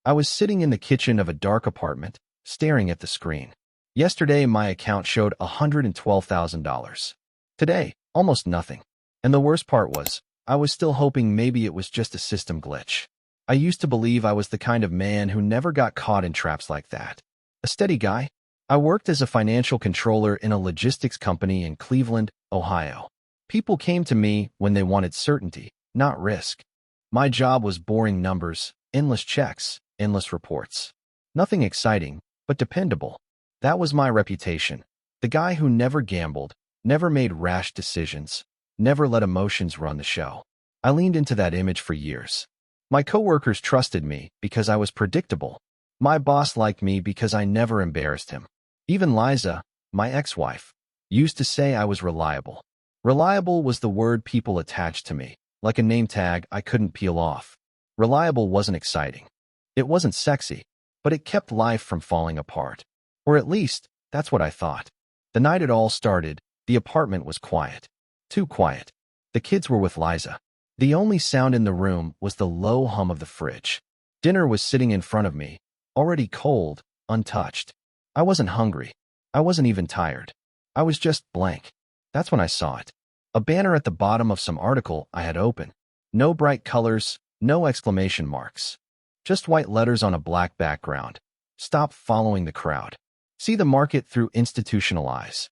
I was sitting in the kitchen of a dark apartment, staring at the screen. Yesterday, my account showed $112,000. Today, almost nothing. And the worst part was, I was still hoping maybe it was just a system glitch. I used to believe I was the kind of man who never got caught in traps like that. A steady guy. I worked as a financial controller in a logistics company in Cleveland, Ohio. People came to me when they wanted certainty, not risk. My job was boring numbers, endless checks, endless reports. Nothing exciting, but dependable. That was my reputation. The guy who never gambled, never made rash decisions, never let emotions run the show. I leaned into that image for years. My coworkers trusted me because I was predictable. My boss liked me because I never embarrassed him. Even Liza, my ex-wife, used to say I was reliable. Reliable was the word people attached to me, like a name tag I couldn't peel off. Reliable wasn't exciting. It wasn't sexy, but it kept life from falling apart. Or at least, that's what I thought. The night it all started, the apartment was quiet. Too quiet. The kids were with Liza. The only sound in the room was the low hum of the fridge. Dinner was sitting in front of me, already cold, untouched. I wasn't hungry. I wasn't even tired. I was just blank. That's when I saw it. A banner at the bottom of some article I had opened. No bright colors, no exclamation marks. Just white letters on a black background. Stop following the crowd. See the market through institutional eyes.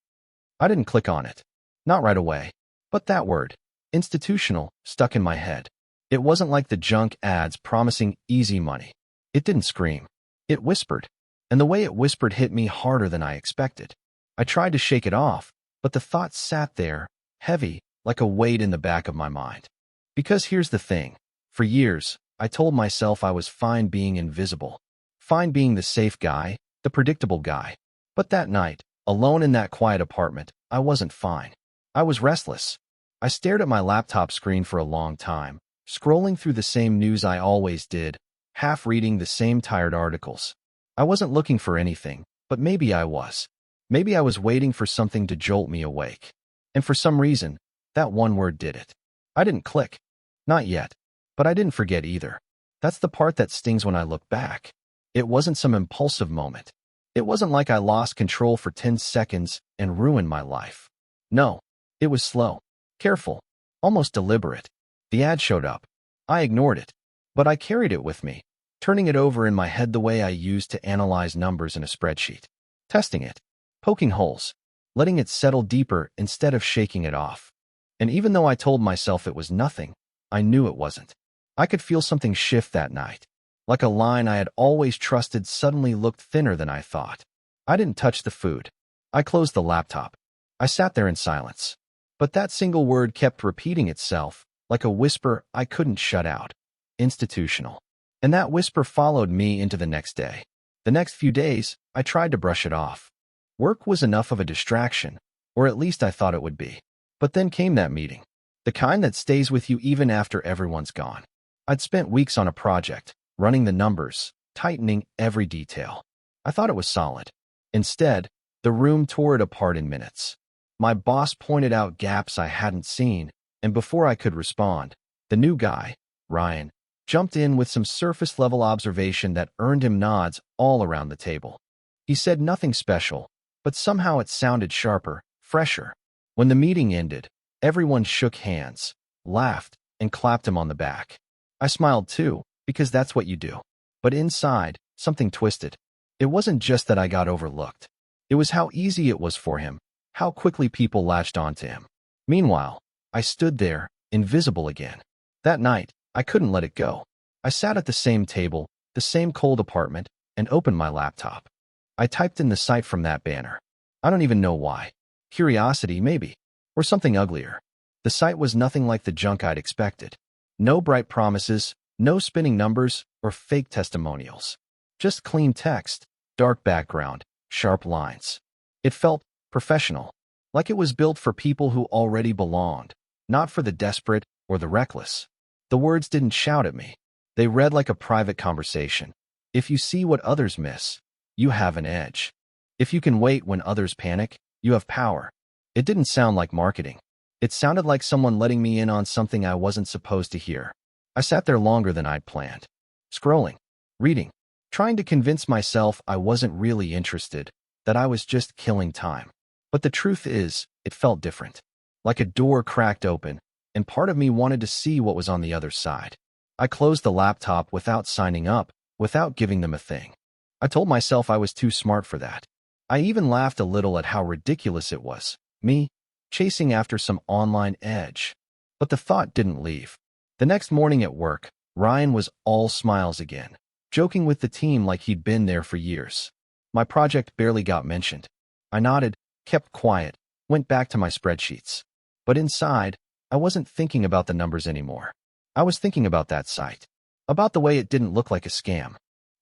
I didn't click on it. Not right away. But that word, institutional, stuck in my head. It wasn't like the junk ads promising easy money. It didn't scream. It whispered. And the way it whispered hit me harder than I expected. I tried to shake it off, but the thought sat there, heavy, like a weight in the back of my mind. Because here's the thing. For years, I told myself I was fine being invisible. Fine being the safe guy, the predictable guy. But that night, alone in that quiet apartment, I wasn't fine. I was restless. I stared at my laptop screen for a long time, scrolling through the same news I always did, half reading the same tired articles. I wasn't looking for anything, but maybe I was. Maybe I was waiting for something to jolt me awake. And for some reason, that one word did it. I didn't click. Not yet. But I didn't forget either. That's the part that stings when I look back. It wasn't some impulsive moment. It wasn't like I lost control for 10 seconds and ruined my life. No, it was slow, careful, almost deliberate. The ad showed up. I ignored it. But I carried it with me, turning it over in my head the way I used to analyze numbers in a spreadsheet. Testing it, poking holes, letting it settle deeper instead of shaking it off. And even though I told myself it was nothing, I knew it wasn't. I could feel something shift that night. Like a line I had always trusted suddenly looked thinner than I thought. I didn't touch the food. I closed the laptop. I sat there in silence. But that single word kept repeating itself, like a whisper I couldn't shut out. Institutional. And that whisper followed me into the next day. The next few days, I tried to brush it off. Work was enough of a distraction, or at least I thought it would be. But then came that meeting. The kind that stays with you even after everyone's gone. I'd spent weeks on a project, running the numbers, tightening every detail. I thought it was solid. Instead, the room tore it apart in minutes. My boss pointed out gaps I hadn't seen, and before I could respond, the new guy, Ryan, jumped in with some surface-level observation that earned him nods all around the table. He said nothing special, but somehow it sounded sharper, fresher. When the meeting ended, everyone shook hands, laughed, and clapped him on the back. I smiled too, because that's what you do. But inside, something twisted. It wasn't just that I got overlooked. It was how easy it was for him, how quickly people latched onto him. Meanwhile, I stood there, invisible again. That night, I couldn't let it go. I sat at the same table, the same cold apartment, and opened my laptop. I typed in the site from that banner. I don't even know why. Curiosity, maybe. Or something uglier. The site was nothing like the junk I'd expected. No bright promises, no spinning numbers, or fake testimonials. Just clean text, dark background, sharp lines. It felt professional, like it was built for people who already belonged, not for the desperate or the reckless. The words didn't shout at me. They read like a private conversation. If you see what others miss, you have an edge. If you can wait when others panic, you have power. It didn't sound like marketing. It sounded like someone letting me in on something I wasn't supposed to hear. I sat there longer than I'd planned. Scrolling, reading, trying to convince myself I wasn't really interested, that I was just killing time. But the truth is, it felt different. Like a door cracked open, and part of me wanted to see what was on the other side. I closed the laptop without signing up, without giving them a thing. I told myself I was too smart for that. I even laughed a little at how ridiculous it was, me, chasing after some online edge. But the thought didn't leave. The next morning at work, Ryan was all smiles again, joking with the team like he'd been there for years. My project barely got mentioned. I nodded, kept quiet, went back to my spreadsheets. But inside, I wasn't thinking about the numbers anymore. I was thinking about that site, about the way it didn't look like a scam,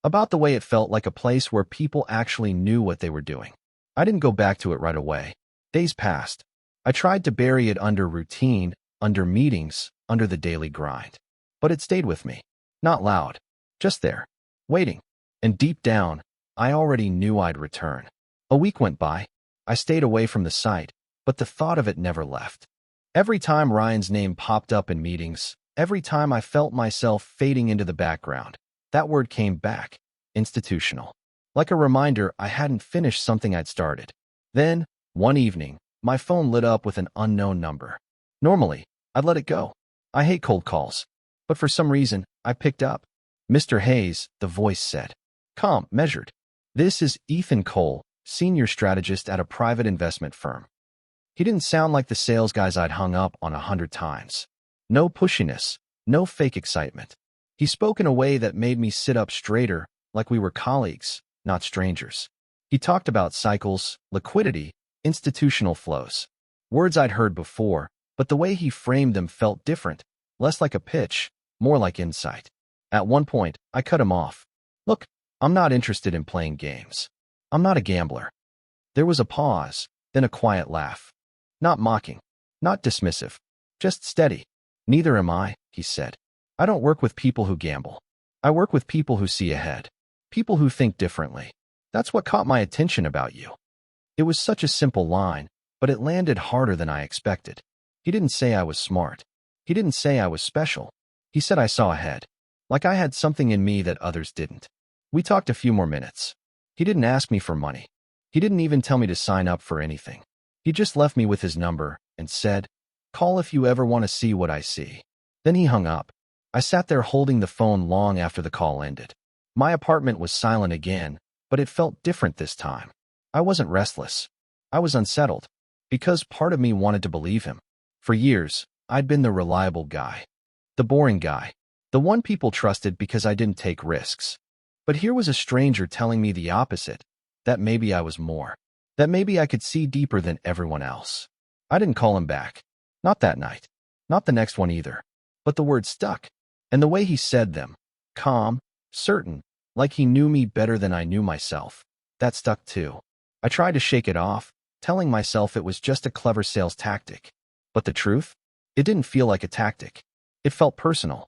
about the way it felt like a place where people actually knew what they were doing. I didn't go back to it right away. Days passed. I tried to bury it under routine, under meetings, under the daily grind. But it stayed with me. Not loud, just there, waiting. And deep down, I already knew I'd return. A week went by. I stayed away from the site, but the thought of it never left. Every time Ryan's name popped up in meetings, every time I felt myself fading into the background, that word came back, institutional. Like a reminder I hadn't finished something I'd started. Then, one evening, my phone lit up with an unknown number. Normally, I'd let it go. I hate cold calls. But for some reason, I picked up. Mr. Hayes, the voice said. Calm, measured. This is Ethan Cole, senior strategist at a private investment firm. He didn't sound like the sales guys I'd hung up on 100 times. No pushiness, no fake excitement. He spoke in a way that made me sit up straighter, like we were colleagues, not strangers. He talked about cycles, liquidity, institutional flows. Words I'd heard before, but the way he framed them felt different, less like a pitch, more like insight. At one point, I cut him off. Look, I'm not interested in playing games. I'm not a gambler. There was a pause, then a quiet laugh. Not mocking, not dismissive, just steady. Neither am I, he said. I don't work with people who gamble. I work with people who see ahead, people who think differently. That's what caught my attention about you. It was such a simple line, but it landed harder than I expected. He didn't say I was smart. He didn't say I was special. He said I saw ahead, like I had something in me that others didn't. We talked a few more minutes. He didn't ask me for money. He didn't even tell me to sign up for anything. He just left me with his number and said, call if you ever want to see what I see. Then he hung up. I sat there holding the phone long after the call ended. My apartment was silent again, but it felt different this time. I wasn't restless. I was unsettled, because part of me wanted to believe him. For years, I'd been the reliable guy, the boring guy, the one people trusted because I didn't take risks. But here was a stranger telling me the opposite, that maybe I was more, that maybe I could see deeper than everyone else. I didn't call him back. Not that night. Not the next one either. But the words stuck. And the way he said them, calm, certain, like he knew me better than I knew myself, that stuck too. I tried to shake it off, telling myself it was just a clever sales tactic. But the truth? It didn't feel like a tactic. It felt personal.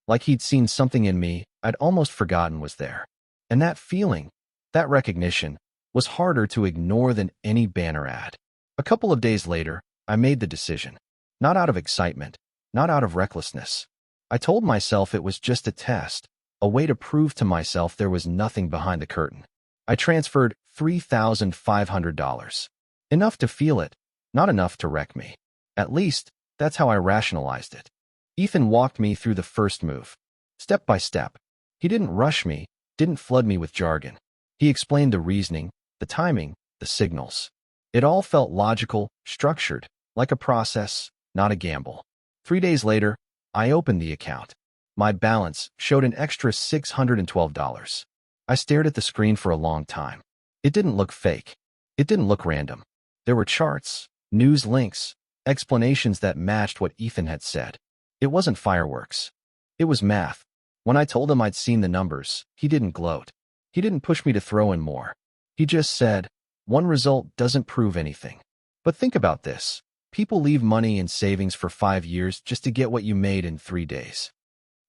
Like he'd seen something in me I'd almost forgotten was there. And that feeling, that recognition, was harder to ignore than any banner ad. A couple of days later, I made the decision. Not out of excitement, not out of recklessness. I told myself it was just a test, a way to prove to myself there was nothing behind the curtain. I transferred $3,500. Enough to feel it, not enough to wreck me. At least, that's how I rationalized it. Ethan walked me through the first move, step by step. He didn't rush me, didn't flood me with jargon. He explained the reasoning, the timing, the signals. It all felt logical, structured, like a process, not a gamble. 3 days later, I opened the account. My balance showed an extra $612. I stared at the screen for a long time. It didn't look fake. It didn't look random. There were charts, news links, explanations that matched what Ethan had said. It wasn't fireworks. It was math. When I told him I'd seen the numbers, he didn't gloat. He didn't push me to throw in more. He just said, one result doesn't prove anything. But think about this. People leave money in savings for 5 years just to get what you made in 3 days.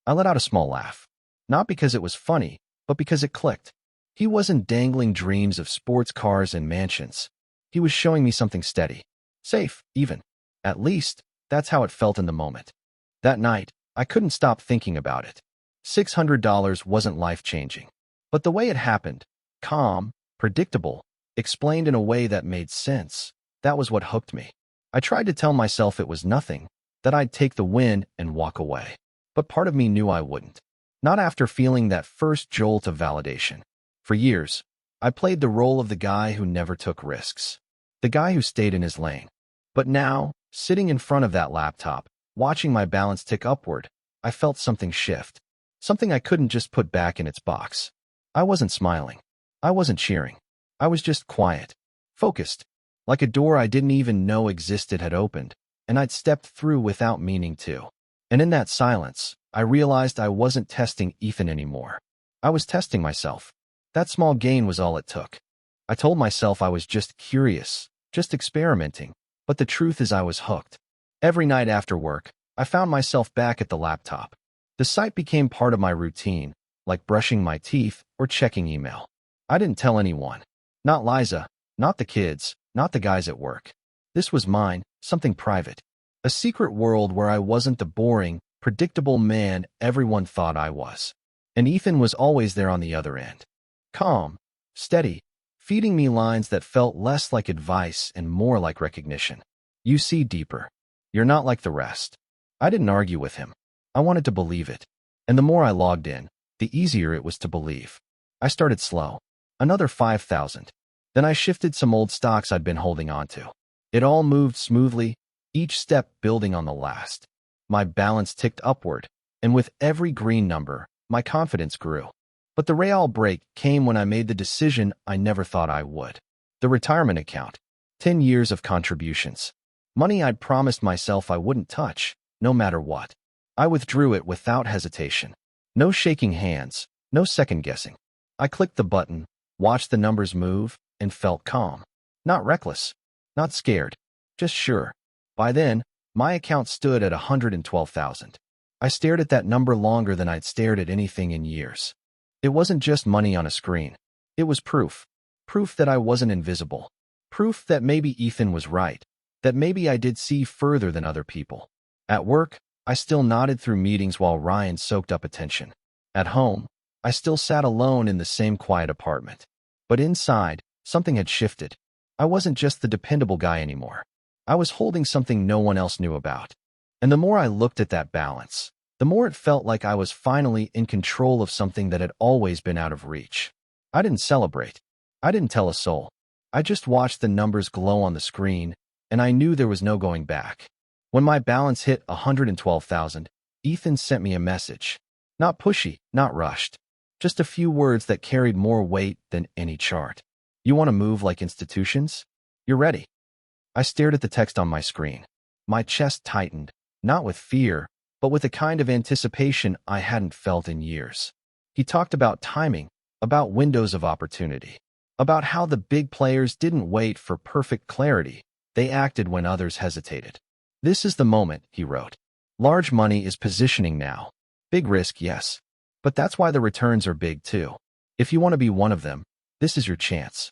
I let out a small laugh. Not because it was funny, but because it clicked. He wasn't dangling dreams of sports cars and mansions. He was showing me something steady. Safe, even. At least, that's how it felt in the moment. That night, I couldn't stop thinking about it. $600 wasn't life-changing. But the way it happened, calm, predictable, explained in a way that made sense, that was what hooked me. I tried to tell myself it was nothing, that I'd take the win and walk away. But part of me knew I wouldn't. Not after feeling that first jolt of validation. For years, I played the role of the guy who never took risks. The guy who stayed in his lane. But now, sitting in front of that laptop, watching my balance tick upward, I felt something shift. Something I couldn't just put back in its box. I wasn't smiling. I wasn't cheering. I was just quiet. Focused. Like a door I didn't even know existed had opened, and I'd stepped through without meaning to. And in that silence, I realized I wasn't testing Ethan anymore. I was testing myself. That small gain was all it took. I told myself I was just curious, just experimenting, but the truth is I was hooked. Every night after work, I found myself back at the laptop. The site became part of my routine, like brushing my teeth or checking email. I didn't tell anyone. Not Liza, not the kids, not the guys at work. This was mine, something private. A secret world where I wasn't the boring, predictable man everyone thought I was. And Ethan was always there on the other end. Calm, steady, feeding me lines that felt less like advice and more like recognition. You see deeper. You're not like the rest. I didn't argue with him. I wanted to believe it. And the more I logged in, the easier it was to believe. I started slow. Another 5,000. Then I shifted some old stocks I'd been holding onto. It all moved smoothly, each step building on the last. My balance ticked upward, and with every green number, my confidence grew. But the real break came when I made the decision I never thought I would. The retirement account. 10 years of contributions. Money I'd promised myself I wouldn't touch, no matter what. I withdrew it without hesitation. No shaking hands, no second guessing. I clicked the button, watched the numbers move, and felt calm. Not reckless, not scared, just sure. By then, my account stood at 112,000. I stared at that number longer than I'd stared at anything in years. It wasn't just money on a screen. It was proof. Proof that I wasn't invisible. Proof that maybe Ethan was right. That maybe I did see further than other people. At work, I still nodded through meetings while Ryan soaked up attention. At home, I still sat alone in the same quiet apartment. But inside, something had shifted. I wasn't just the dependable guy anymore. I was holding something no one else knew about. And the more I looked at that balance, the more it felt like I was finally in control of something that had always been out of reach. I didn't celebrate. I didn't tell a soul. I just watched the numbers glow on the screen, and I knew there was no going back. When my balance hit 112,000, Ethan sent me a message. Not pushy, not rushed. Just a few words that carried more weight than any chart. You want to move like institutions? You're ready. I stared at the text on my screen. My chest tightened, not with fear, but with a kind of anticipation I hadn't felt in years. He talked about timing, about windows of opportunity, about how the big players didn't wait for perfect clarity. They acted when others hesitated. This is the moment, he wrote. Large money is positioning now. Big risk, yes. But that's why the returns are big too. If you want to be one of them, this is your chance.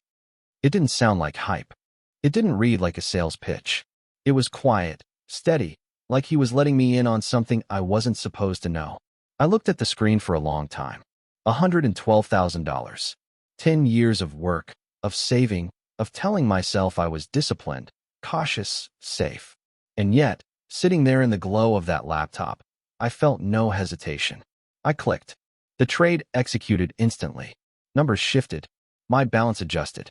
It didn't sound like hype. It didn't read like a sales pitch. It was quiet, steady, like he was letting me in on something I wasn't supposed to know. I looked at the screen for a long time. $112,000. 10 years of work, of saving, of telling myself I was disciplined, cautious, safe. And yet, sitting there in the glow of that laptop, I felt no hesitation. I clicked. The trade executed instantly. Numbers shifted. My balance adjusted.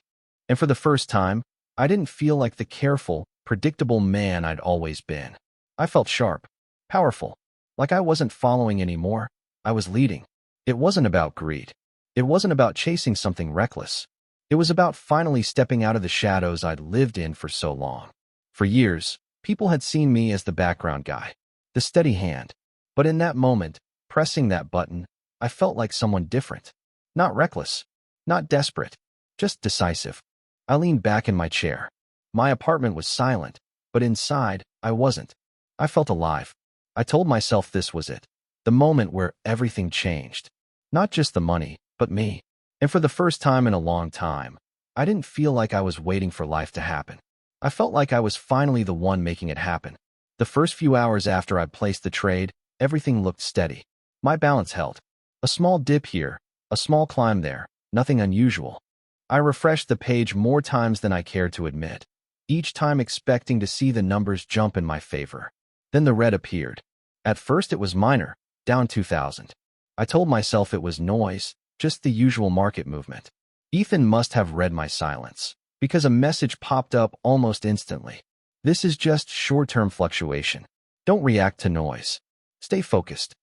And for the first time, I didn't feel like the careful, predictable man I'd always been. I felt sharp, powerful, like I wasn't following anymore. I was leading. It wasn't about greed. It wasn't about chasing something reckless. It was about finally stepping out of the shadows I'd lived in for so long. For years, people had seen me as the background guy, the steady hand. But in that moment, pressing that button, I felt like someone different. Not reckless, not desperate, just decisive. I leaned back in my chair. My apartment was silent, but inside, I wasn't. I felt alive. I told myself this was it. The moment where everything changed. Not just the money, but me. And for the first time in a long time, I didn't feel like I was waiting for life to happen. I felt like I was finally the one making it happen. The first few hours after I placed the trade, everything looked steady. My balance held. A small dip here, A small climb there, nothing unusual. I refreshed the page more times than I cared to admit, each time expecting to see the numbers jump in my favor. Then the red appeared. At first it was minor, down 2,000. I told myself it was noise, just the usual market movement. Ethan must have read my silence, because a message popped up almost instantly. This is just short-term fluctuation. Don't react to noise. Stay focused.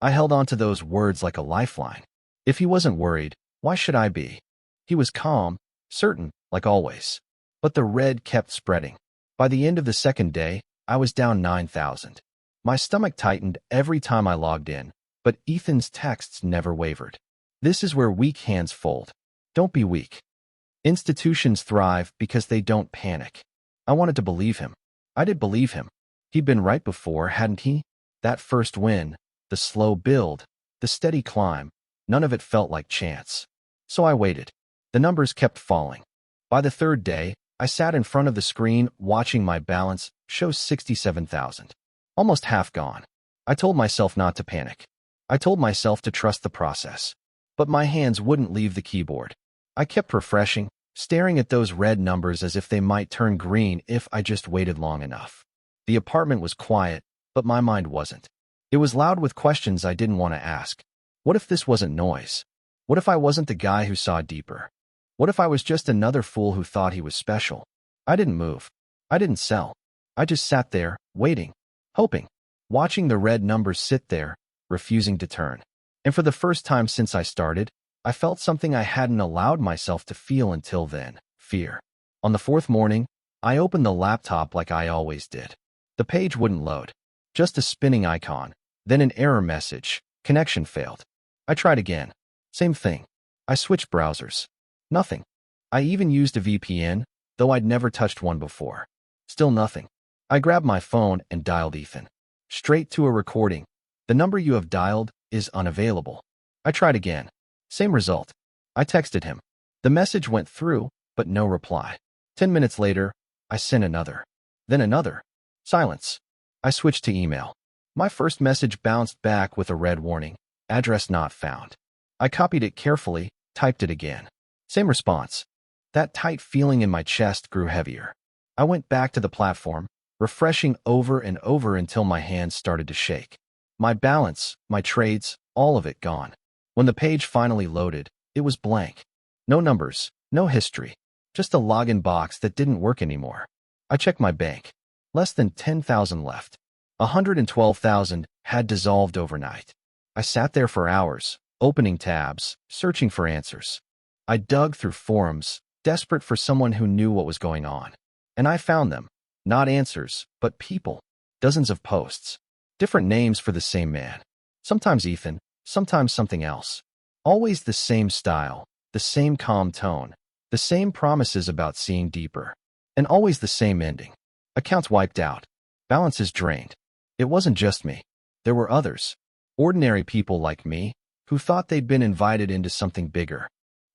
I held on to those words like a lifeline. If he wasn't worried, why should I be? He was calm, certain, like always. But the red kept spreading. By the end of the second day, I was down 9,000. My stomach tightened every time I logged in, but Ethan's texts never wavered. This is where weak hands fold. Don't be weak. Institutions thrive because they don't panic. I wanted to believe him. I did believe him. He'd been right before, hadn't he? That first win, the slow build, the steady climb, none of it felt like chance. So I waited. The numbers kept falling. By the third day, I sat in front of the screen watching my balance show 67,000. Almost half gone. I told myself not to panic. I told myself to trust the process. But my hands wouldn't leave the keyboard. I kept refreshing, staring at those red numbers as if they might turn green if I just waited long enough. The apartment was quiet, but my mind wasn't. It was loud with questions I didn't want to ask. What if this wasn't noise? What if I wasn't the guy who saw deeper? What if I was just another fool who thought he was special? I didn't move. I didn't sell. I just sat there, waiting, hoping, watching the red numbers sit there, refusing to turn. And for the first time since I started, I felt something I hadn't allowed myself to feel until then, fear. On the fourth morning, I opened the laptop like I always did. The page wouldn't load. Just a spinning icon, then an error message, connection failed. I tried again. Same thing. I switched browsers. Nothing. I even used a VPN, though I'd never touched one before. Still nothing. I grabbed my phone and dialed Ethan. Straight to a recording. The number you have dialed is unavailable. I tried again. Same result. I texted him. The message went through, but no reply. 10 minutes later, I sent another. Then another. Silence. I switched to email. My first message bounced back with a red warning. Address not found. I copied it carefully, typed it again. Same response. That tight feeling in my chest grew heavier. I went back to the platform, refreshing over and over until my hands started to shake. My balance, my trades, all of it gone. When the page finally loaded, it was blank. No numbers, no history. Just a login box that didn't work anymore. I checked my bank. Less than 10,000 left. 112,000 had dissolved overnight. I sat there for hours, opening tabs, searching for answers. I dug through forums, desperate for someone who knew what was going on. And I found them. Not answers, but people. Dozens of posts. Different names for the same man. Sometimes Ethan, sometimes something else. Always the same style, the same calm tone, the same promises about seeing deeper. And always the same ending. Accounts wiped out. Balances drained. It wasn't just me. There were others. Ordinary people like me, who thought they'd been invited into something bigger.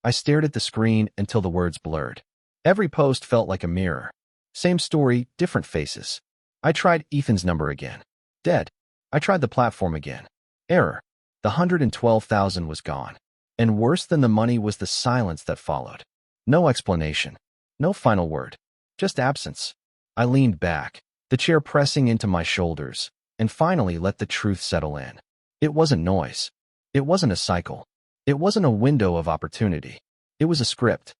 I stared at the screen until the words blurred. Every post felt like a mirror. Same story, different faces. I tried Ethan's number again. Dead. I tried the platform again. Error. The 112,000 was gone. And worse than the money was the silence that followed. No explanation. No final word. Just absence. I leaned back, the chair pressing into my shoulders, and finally let the truth settle in. It wasn't noise. It wasn't a cycle. It wasn't a window of opportunity. It was a script.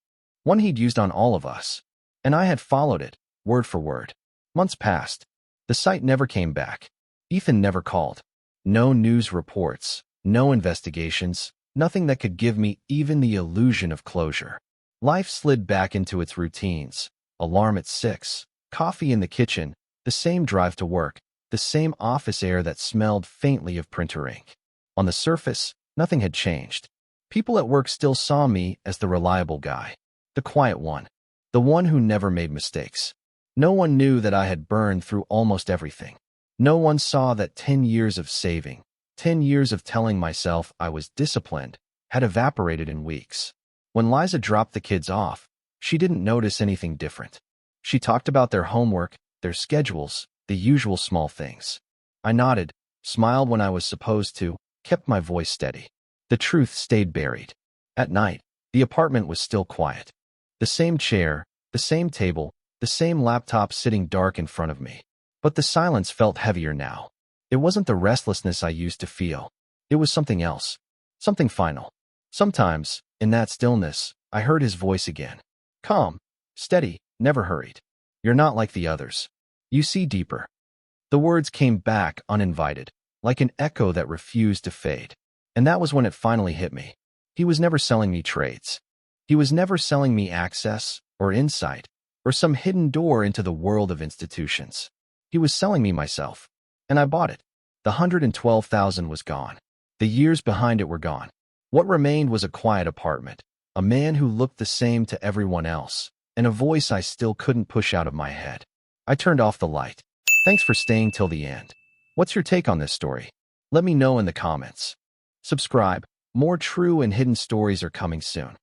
One he'd used on all of us. And I had followed it, word for word. Months passed. The site never came back. Ethan never called. No news reports, no investigations, nothing that could give me even the illusion of closure. Life slid back into its routines. Alarm at 6, coffee in the kitchen, the same drive to work, the same office air that smelled faintly of printer ink. On the surface, nothing had changed. People at work still saw me as the reliable guy, the quiet one, the one who never made mistakes. No one knew that I had burned through almost everything. No one saw that 10 years of saving, 10 years of telling myself I was disciplined, had evaporated in weeks. When Liza dropped the kids off, she didn't notice anything different. She talked about their homework, their schedules, the usual small things. I nodded, smiled when I was supposed to, kept my voice steady. The truth stayed buried. At night, the apartment was still quiet. The same chair, the same table, the same laptop sitting dark in front of me. But the silence felt heavier now. It wasn't the restlessness I used to feel. It was something else. Something final. Sometimes, in that stillness, I heard his voice again. Calm, steady, never hurried. You're not like the others. You see deeper. The words came back uninvited, like an echo that refused to fade. And that was when it finally hit me. He was never selling me trades. He was never selling me access, or insight, or some hidden door into the world of institutions. He was selling me myself. And I bought it. The 112,000 was gone. The years behind it were gone. What remained was a quiet apartment, a man who looked the same to everyone else, and a voice I still couldn't push out of my head. I turned off the light. Thanks for staying till the end. What's your take on this story? Let me know in the comments. Subscribe. More true and hidden stories are coming soon.